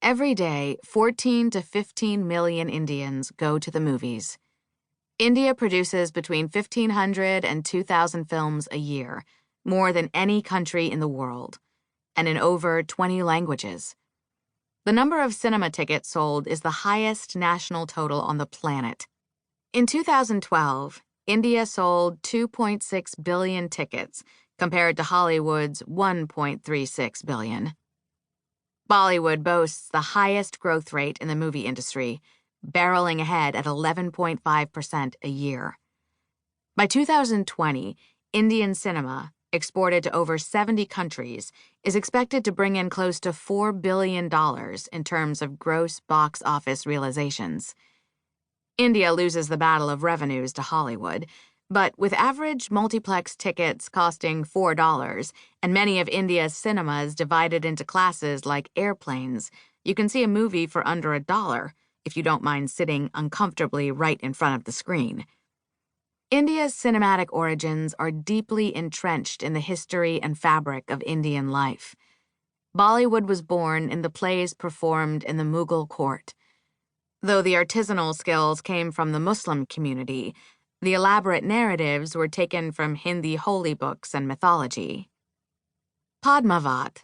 Every day, 14 to 15 million Indians go to the movies. India produces between 1,500 and 2,000 films a year, more than any country in the world, and in over 20 languages. The number of cinema tickets sold is the highest national total on the planet. In 2012, India sold 2.6 billion tickets, compared to Hollywood's 1.36 billion. Bollywood boasts the highest growth rate in the movie industry, barreling ahead at 11.5% a year. By 2020, Indian cinema, exported to over 70 countries, is expected to bring in close to $4 billion in terms of gross box office realizations. India loses the battle of revenues to Hollywood, but with average multiplex tickets costing $4 and many of India's cinemas divided into classes like airplanes, you can see a movie for under $1 if you don't mind sitting uncomfortably right in front of the screen. India's cinematic origins are deeply entrenched in the history and fabric of Indian life. Bollywood was born in the plays performed in the Mughal court. Though the artisanal skills came from the Muslim community, the elaborate narratives were taken from Hindi holy books and mythology. Padmavat,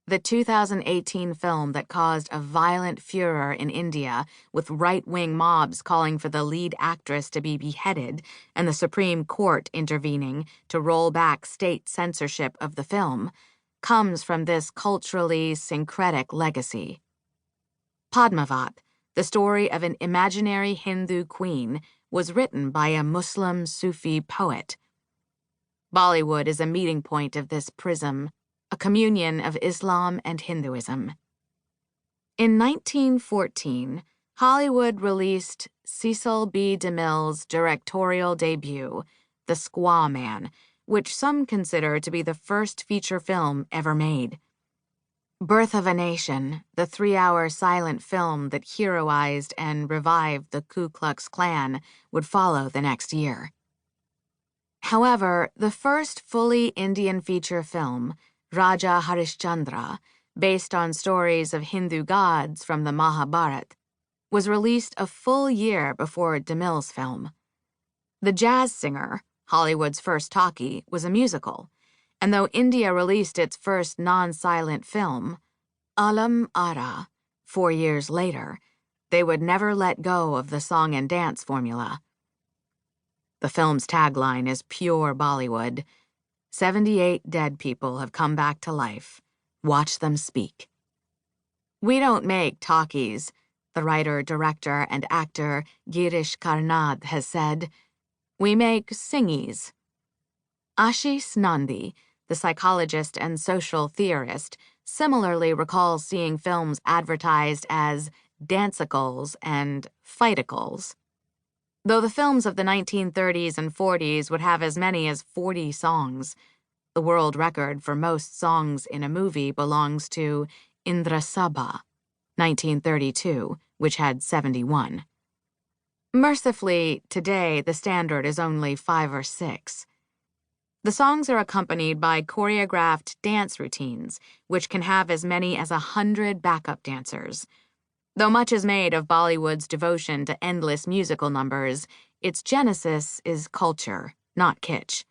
the 2018 film that caused a violent furor in India with right-wing mobs calling for the lead actress to be beheaded and the Supreme Court intervening to roll back state censorship of the film, comes from this culturally syncretic legacy. Padmavat, the story of an imaginary Hindu queen, was written by a Muslim Sufi poet. Bollywood is a meeting point of this prism, a communion of Islam and Hinduism. In 1914, Hollywood released Cecil B. DeMille's directorial debut, The Squaw Man, which some consider to be the first feature film ever made. Birth of a Nation, the 3-hour silent film that heroized and revived the Ku Klux Klan, would follow the next year. However, the first fully Indian feature film, Raja Harishchandra, based on stories of Hindu gods from the Mahabharata, was released a full year before DeMille's film. The Jazz Singer, Hollywood's first talkie, was a musical, and though India released its first non-silent film, Alam Ara, 4 years later, they would never let go of the song and dance formula. The film's tagline is pure Bollywood. 78 dead people have come back to life. Watch them speak. We don't make talkies, the writer, director, and actor Girish Karnad has said. We make singies. Ashish Nandi, the psychologist and social theorist, similarly recalls seeing films advertised as dancicles and fighticles. Though the films of the 1930s and 40s would have as many as 40 songs, the world record for most songs in a movie belongs to Indra Sabha, 1932, which had 71. Mercifully, today the standard is only 5 or 6. The songs are accompanied by choreographed dance routines, which can have as many as 100 backup dancers. Though much is made of Bollywood's devotion to endless musical numbers, its genesis is culture, not kitsch.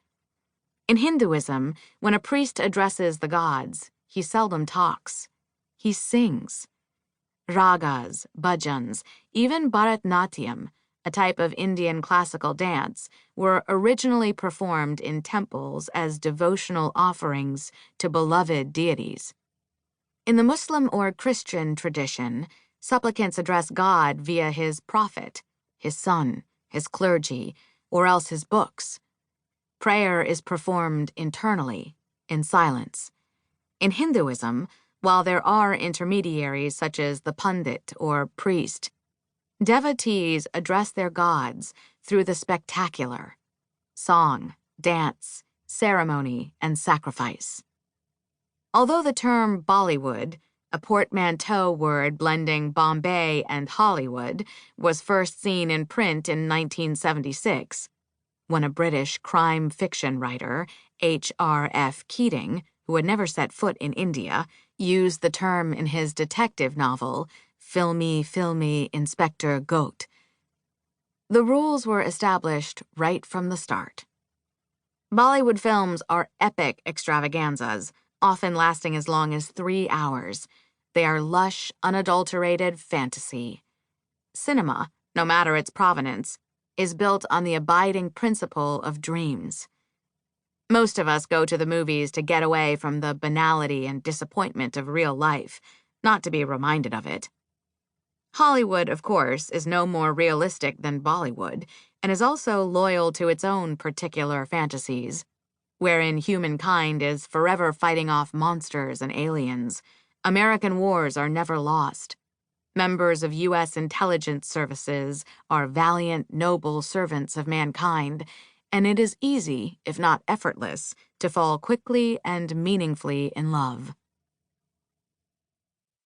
In Hinduism, when a priest addresses the gods, he seldom talks. He sings. Ragas, bhajans, even Bharatnatyam, a type of Indian classical dance, were originally performed in temples as devotional offerings to beloved deities. In the Muslim or Christian tradition, supplicants address God via his prophet, his son, his clergy, or else his books. Prayer is performed internally, in silence. In Hinduism, while there are intermediaries such as the pundit or priest, devotees address their gods through the spectacular: song, dance, ceremony, and sacrifice. Although the term Bollywood, a portmanteau word blending Bombay and Hollywood, was first seen in print in 1976, when a British crime fiction writer, H.R.F. Keating, who had never set foot in India, used the term in his detective novel, Filmy, Inspector Goat. The rules were established right from the start. Bollywood films are epic extravaganzas, often lasting as long as 3 hours. They are lush, unadulterated fantasy. Cinema, no matter its provenance, is built on the abiding principle of dreams. Most of us go to the movies to get away from the banality and disappointment of real life, not to be reminded of it. Hollywood, of course, is no more realistic than Bollywood, and is also loyal to its own particular fantasies, wherein humankind is forever fighting off monsters and aliens. American wars are never lost. Members of U.S. intelligence services are valiant, noble servants of mankind, and it is easy, if not effortless, to fall quickly and meaningfully in love.